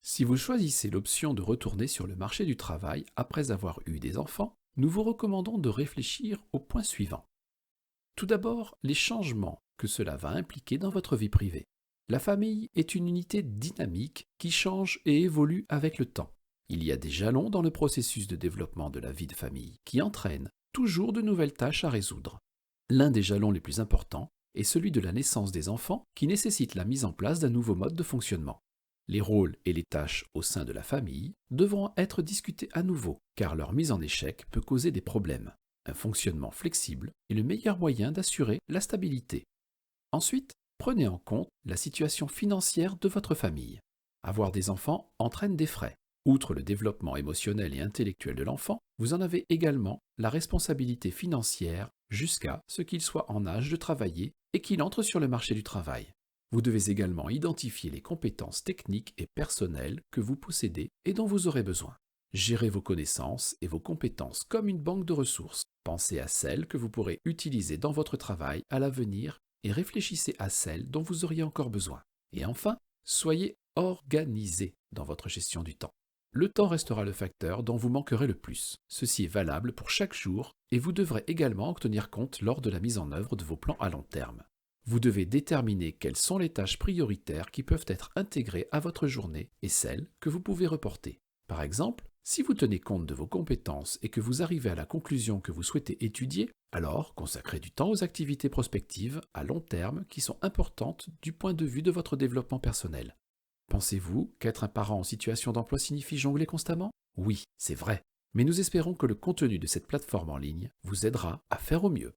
Si vous choisissez l'option de retourner sur le marché du travail après avoir eu des enfants, nous vous recommandons de réfléchir aux points suivants. Tout d'abord, les changements que cela va impliquer dans votre vie privée. La famille est une unité dynamique qui change et évolue avec le temps. Il y a des jalons dans le processus de développement de la vie de famille qui entraînent toujours de nouvelles tâches à résoudre. L'un des jalons les plus importants est celui de la naissance des enfants qui nécessite la mise en place d'un nouveau mode de fonctionnement. Les rôles et les tâches au sein de la famille devront être discutés à nouveau, car leur mise en échec peut causer des problèmes. Un fonctionnement flexible est le meilleur moyen d'assurer la stabilité. Ensuite, prenez en compte la situation financière de votre famille. Avoir des enfants entraîne des frais. Outre le développement émotionnel et intellectuel de l'enfant, vous en avez également la responsabilité financière jusqu'à ce qu'il soit en âge de travailler et qu'il entre sur le marché du travail. Vous devez également identifier les compétences techniques et personnelles que vous possédez et dont vous aurez besoin. Gérez vos connaissances et vos compétences comme une banque de ressources. Pensez à celles que vous pourrez utiliser dans votre travail à l'avenir et réfléchissez à celles dont vous auriez encore besoin. Et enfin, soyez organisé dans votre gestion du temps. Le temps restera le facteur dont vous manquerez le plus. Ceci est valable pour chaque jour et vous devrez également en tenir compte lors de la mise en œuvre de vos plans à long terme. Vous devez déterminer quelles sont les tâches prioritaires qui peuvent être intégrées à votre journée et celles que vous pouvez reporter. Par exemple, si vous tenez compte de vos compétences et que vous arrivez à la conclusion que vous souhaitez étudier, alors consacrez du temps aux activités prospectives à long terme qui sont importantes du point de vue de votre développement personnel. Pensez-vous qu'être un parent en situation d'emploi signifie jongler constamment? Oui, c'est vrai. Mais nous espérons que le contenu de cette plateforme en ligne vous aidera à faire au mieux.